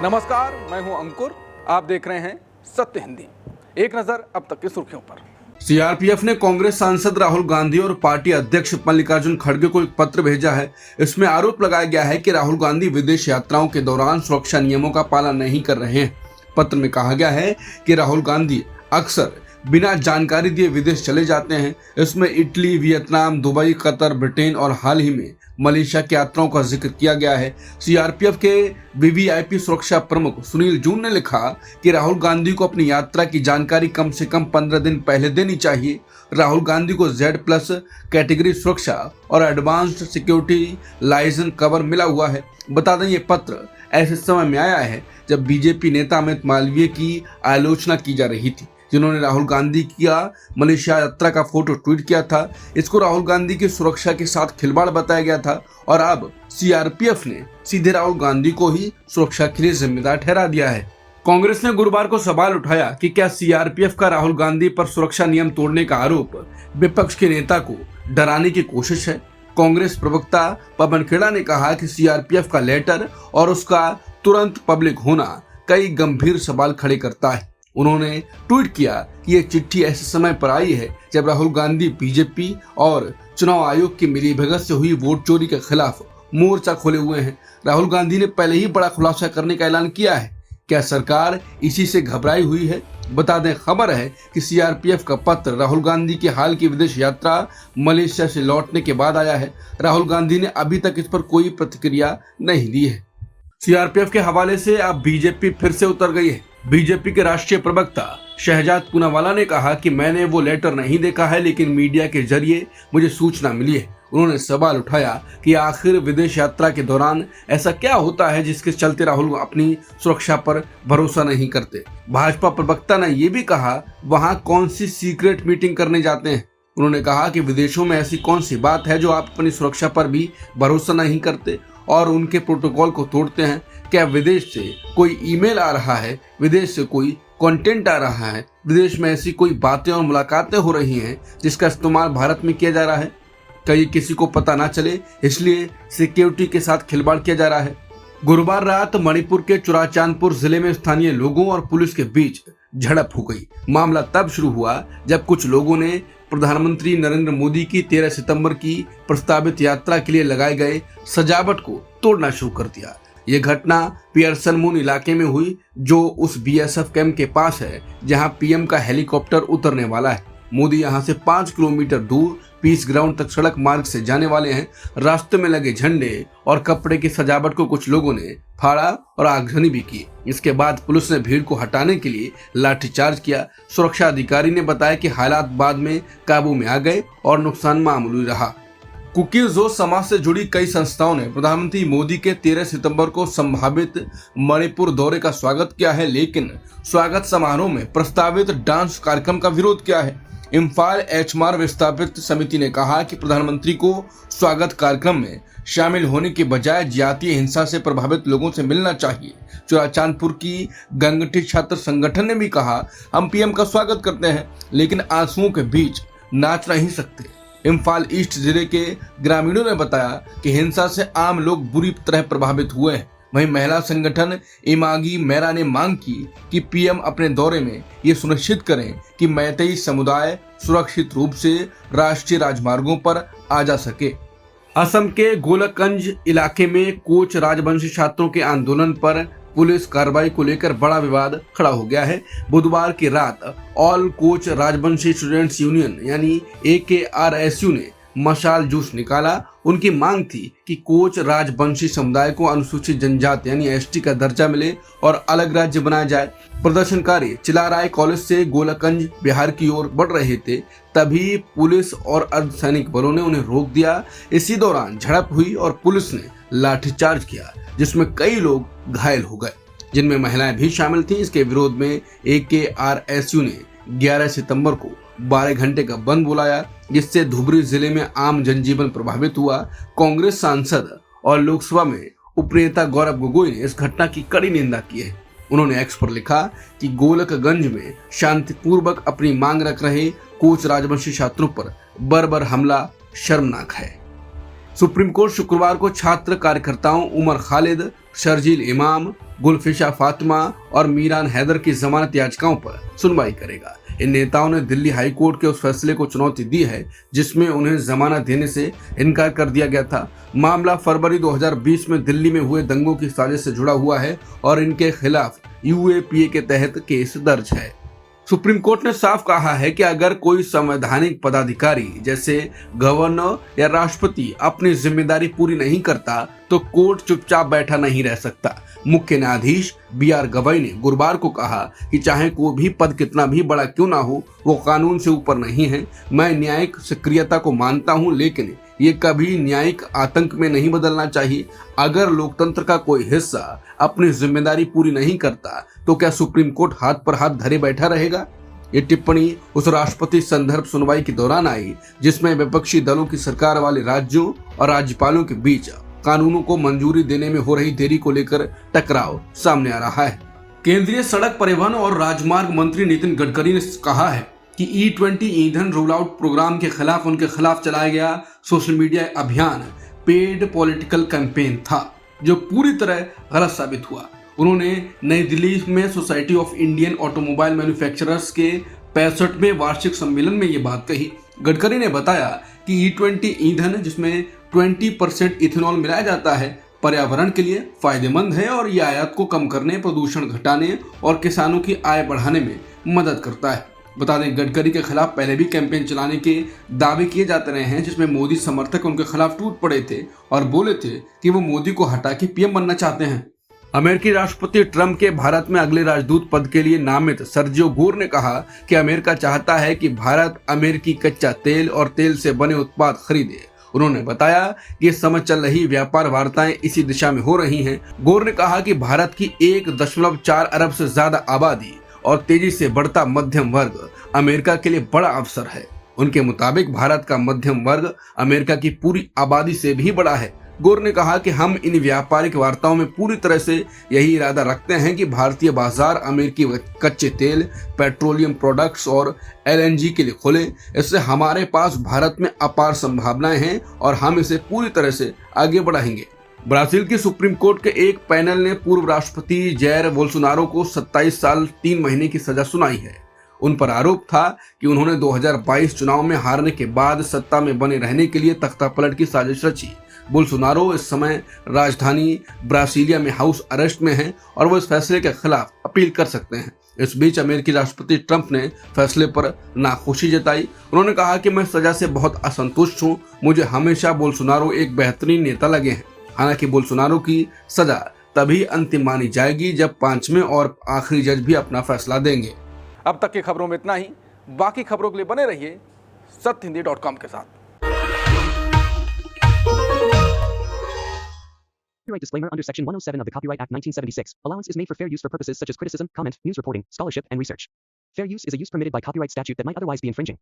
नमस्कार, मैं हूं अंकुर। आप देख रहे हैं सत्य हिंदी। एक नजर अब तक की सुर्खियों पर। सीआरपीएफ ने कांग्रेस सांसद राहुल गांधी और पार्टी अध्यक्ष मल्लिकार्जुन खड़गे को एक पत्र भेजा है। इसमें आरोप लगाया गया है कि राहुल गांधी विदेश यात्राओं के दौरान सुरक्षा नियमों का पालन नहीं कर रहे हैं। पत्र में कहा गया है कि राहुल गांधी अक्सर बिना जानकारी दिए विदेश चले जाते हैं। इसमें Italy, Vietnam, Dubai, Qatar, Britain और हाल ही में मलेशिया की यात्राओं का जिक्र किया गया है। सीआरपीएफ के वीवीआईपी सुरक्षा प्रमुख सुनील जून ने लिखा कि राहुल गांधी को अपनी यात्रा की जानकारी कम से कम 15 दिन पहले देनी चाहिए। राहुल गांधी को Z+ कैटेगरी सुरक्षा और एडवांस्ड सिक्योरिटी लाइसेंस कवर मिला हुआ है। बता दें, ये पत्र ऐसे समय में आया है जब बीजेपी नेता अमित मालवीय की आलोचना की जा रही थी, जिन्होंने राहुल गांधी की मलेशिया यात्रा का फोटो ट्वीट किया था। इसको राहुल गांधी की सुरक्षा के साथ खिलवाड़ बताया गया था और अब सीआरपीएफ ने सीधे राहुल गांधी को ही सुरक्षा के लिए जिम्मेदार ठहरा दिया है। कांग्रेस ने गुरुवार को सवाल उठाया कि क्या सीआरपीएफ का राहुल गांधी पर सुरक्षा नियम तोड़ने का आरोप विपक्ष के नेता को डराने की कोशिश है। कांग्रेस प्रवक्ता पवन खेड़ा ने कहा कि सीआरपीएफ का लेटर और उसका तुरंत पब्लिक होना कई गंभीर सवाल खड़े करता है। उन्होंने ट्वीट किया कि ये चिट्ठी ऐसे समय पर आई है जब राहुल गांधी बीजेपी और चुनाव आयोग की मिलीभगत से हुई वोट चोरी के खिलाफ मोर्चा खोले हुए हैं। राहुल गांधी ने पहले ही बड़ा खुलासा करने का ऐलान किया है। क्या सरकार इसी से घबराई हुई है? बता दें, खबर है कि सीआरपीएफ का पत्र राहुल गांधी की हाल की विदेश यात्रा मलेशिया से लौटने के बाद आया है। राहुल गांधी ने अभी तक इस पर कोई प्रतिक्रिया नहीं दी है। सीआरपीएफ के हवाले से अब बीजेपी फिर से उतर गई है। बीजेपी के राष्ट्रीय प्रवक्ता शहजाद पूनावाला ने कहा कि मैंने वो लेटर नहीं देखा है, लेकिन मीडिया के जरिए मुझे सूचना मिली है। उन्होंने सवाल उठाया कि आखिर विदेश यात्रा के दौरान ऐसा क्या होता है जिसके चलते राहुल अपनी सुरक्षा पर भरोसा नहीं करते। भाजपा प्रवक्ता ने यह भी कहा, वहां कौन सी सीक्रेट मीटिंग करने जाते हैं। उन्होंने कहा कि विदेशों में ऐसी कौन सी बात है जो आप अपनी सुरक्षा पर भी भरोसा नहीं करते और उनके प्रोटोकॉल को तोड़ते हैं। क्या विदेश से कोई ईमेल आ रहा है, विदेश से कोई कंटेंट आ रहा है, विदेश में ऐसी कोई बातें और मुलाकातें हो रही हैं जिसका इस्तेमाल भारत में किया जा रहा है? कहीं किसी को पता ना चले, इसलिए सिक्योरिटी के साथ खिलवाड़ किया जा रहा है। गुरुवार रात मणिपुर के चुराचांदपुर जिले में स्थानीय लोगों और पुलिस के बीच झड़प हो गई। मामला तब शुरू हुआ जब कुछ लोगों ने प्रधानमंत्री नरेंद्र मोदी की 13 सितंबर की प्रस्तावित यात्रा के लिए लगाए गए सजावट को तोड़ना शुरू कर दिया। ये घटना पियर्सन मून इलाके में हुई, जो उस बीएसएफ कैंप के पास है जहां पीएम का हेलीकॉप्टर उतरने वाला है। मोदी यहां से 5 किलोमीटर दूर पीस ग्राउंड तक सड़क मार्ग से जाने वाले हैं। रास्ते में लगे झंडे और कपड़े की सजावट को कुछ लोगों ने फाड़ा और आगजनी भी की। इसके बाद पुलिस ने भीड़ को हटाने के लिए लाठीचार्ज किया। सुरक्षा अधिकारी ने बताया कि हालात बाद में काबू में आ गए और नुकसान मामूली रहा। कुकीज़ो समाज से जुड़ी कई संस्थाओं ने प्रधानमंत्री मोदी के 13 सितंबर को संभावित मणिपुर दौरे का स्वागत किया है, लेकिन स्वागत समारोह में प्रस्तावित डांस कार्यक्रम का विरोध किया है। इम्फाल एचमार विस्थापित समिति ने कहा कि प्रधानमंत्री को स्वागत कार्यक्रम में शामिल होने के बजाय जातीय हिंसा से प्रभावित लोगों से मिलना चाहिए। चुराचांदपुर की गंगटी छात्र संगठन ने भी कहा, हम पीएम का स्वागत करते हैं लेकिन आंसुओं के बीच नाच नहीं सकते। इम्फाल ईस्ट जिले के ग्रामीणों ने बताया कि हिंसा से आम लोग बुरी तरह प्रभावित हुए हैं। वहीं महिला संगठन इमागी मेरा ने मांग की कि पीएम अपने दौरे में ये सुनिश्चित करें कि मैतेई समुदाय सुरक्षित रूप से राष्ट्रीय राजमार्गों पर आ जा सके। असम के गोलकगंज इलाके में कोच राजवंशी छात्रों के आंदोलन पर पुलिस कार्रवाई को लेकर बड़ा विवाद खड़ा हो गया है। बुधवार की रात all Koch Rajbanshi students union यानी AKRSU ने मशाल जुलूस निकाला। उनकी मांग थी कि कोच राजवंशी समुदाय को अनुसूचित जनजाति यानी ST का दर्जा मिले और अलग राज्य बनाया जाए। प्रदर्शनकारी चिलाराय कॉलेज से गोलकगंज बिहार की ओर बढ़ रहे थे, तभी पुलिस और अर्धसैनिक बलों ने उन्हें रोक दिया। इसी दौरान झड़प हुई और पुलिस ने लाठीचार्ज किया, जिसमें कई लोग घायल हो गए, जिनमें महिलाएं भी शामिल थीं। इसके विरोध में AKRSU ने 11 सितंबर को 12 घंटे का बंद बुलाया, जिससे धुबरी जिले में आम जनजीवन प्रभावित हुआ। कांग्रेस सांसद और लोकसभा में उपनेता गौरव गोगोई ने इस घटना की कड़ी निंदा की है। उन्होंने एक्स पर लिखा कि गोलकगंज में शांतिपूर्वक अपनी मांग रख रहे कोच राजवंशी छात्रों पर बर्बर हमला शर्मनाक है। सुप्रीम कोर्ट शुक्रवार को छात्र कार्यकर्ताओं उमर खालिद, शर्जील इमाम, गुलफिशा फातिमा और मीरान हैदर की जमानत याचिकाओं पर सुनवाई करेगा। इन नेताओं ने दिल्ली हाई कोर्ट के उस फैसले को चुनौती दी है जिसमें उन्हें जमानत देने से इनकार कर दिया गया था। मामला फरवरी 2020 में दिल्ली में हुए दंगों की साजिश से जुड़ा हुआ है और इनके खिलाफ यूएपीए के तहत केस दर्ज है। सुप्रीम कोर्ट ने साफ कहा है कि अगर कोई संवैधानिक पदाधिकारी जैसे गवर्नर या राष्ट्रपति अपनी जिम्मेदारी पूरी नहीं करता तो कोर्ट चुपचाप बैठा नहीं रह सकता। मुख्य न्यायाधीश BR गवई ने गुरुवार को कहा कि चाहे कोई भी पद कितना भी बड़ा क्यों ना हो, वो कानून से ऊपर नहीं है। मैं न्यायिक सक्रियता को मानता हूं, लेकिन ये कभी न्यायिक आतंक में नहीं बदलना चाहिए। अगर लोकतंत्र का कोई हिस्सा अपनी जिम्मेदारी पूरी नहीं करता तो क्या सुप्रीम कोर्ट हाथ पर हाथ धरे बैठा रहेगा? ये टिप्पणी उस राष्ट्रपति संदर्भ सुनवाई के दौरान आई जिसमें विपक्षी दलों की सरकार वाले राज्यों और राज्यपालों के बीच कानूनों को मंजूरी देने में हो रही देरी को लेकर टकराव सामने आ रहा है। केंद्रीय सड़क परिवहन और राजमार्ग मंत्री नितिन गडकरी ने कहा है कि E20 ईंधन रोल आउट प्रोग्राम के खिलाफ उनके खिलाफ चलाया गया सोशल मीडिया अभियान पेड पॉलिटिकल कैंपेन था जो पूरी तरह गलत साबित हुआ। उन्होंने नई दिल्ली में society of Indian automobile manufacturers के 65वें वार्षिक सम्मेलन में ये बात कही। गडकरी ने बताया कि E20 ईंधन जिसमें 20% इथेनॉल मिलाया जाता है पर्यावरण के लिए फायदेमंद है और ये आयात को कम करने, प्रदूषण घटाने और किसानों की आय बढ़ाने में मदद करता है। बता दें, गडकरी के खिलाफ पहले भी कैंपेन चलाने के दावे किए जाते रहे हैं जिसमें मोदी समर्थक उनके खिलाफ टूट पड़े थे और बोले थे कि वो मोदी को हटा के PM बनना चाहते हैं। अमेरिकी राष्ट्रपति ट्रंप के भारत में अगले राजदूत पद के लिए नामित सर्जियो गोर ने कहा कि अमेरिका चाहता है कि भारत अमेरिकी कच्चा तेल और तेल से बने उत्पाद खरीदे। उन्होंने बताया कि इस समय चल रही व्यापार वार्ताएं इसी दिशा में हो रही हैं। गोर ने कहा कि भारत की 1.4 अरब से ज्यादा आबादी और तेजी से बढ़ता मध्यम वर्ग अमेरिका के लिए बड़ा अवसर है। उनके मुताबिक भारत का मध्यम वर्ग अमेरिका की पूरी आबादी से भी बड़ा है। गोर ने कहा कि हम इन व्यापारिक वार्ताओं में पूरी तरह से यही इरादा रखते हैं कि भारतीय बाजार अमेरिकी कच्चे तेल, पेट्रोलियम प्रोडक्ट्स और LNG के लिए खुले। इससे हमारे पास भारत में अपार संभावनाएं हैं और हम इसे पूरी तरह से आगे बढ़ाएंगे। ब्राजील की सुप्रीम कोर्ट के एक पैनल ने पूर्व राष्ट्रपति जैर बोल्सोनारो को 27 साल 3 महीने की सजा सुनाई है। उन पर आरोप था कि उन्होंने 2022 चुनाव में हारने के बाद सत्ता में बने रहने के लिए तख्तापलट की साजिश रची। बोल्सोनारो इस समय राजधानी ब्रासीलिया में हाउस अरेस्ट में हैं और वो इस फैसले के खिलाफ अपील कर सकते हैं। इस बीच अमेरिकी राष्ट्रपति ट्रंप ने फैसले पर नाखुशी जताई। उन्होंने कहा कि मैं सजा से बहुत असंतुष्ट हूं। मुझे हमेशा बोल्सोनारो एक बेहतरीन नेता लगे हैं। हालांकि बोल्सोनारो की सजा तभी अंतिम मानी जाएगी जब 5वें और आखिरी जज भी अपना फैसला देंगे। अब तक की खबरों में इतना ही। बाकी खबरों के लिए बने रहिए सत्यहिंदी.com के साथ। Copyright disclaimer under Section 107 of the Copyright Act 1976. Allowance is made for fair use for purposes such as criticism, comment, news reporting, scholarship, and research. Fair use is a use permitted by copyright statute that might otherwise be infringing.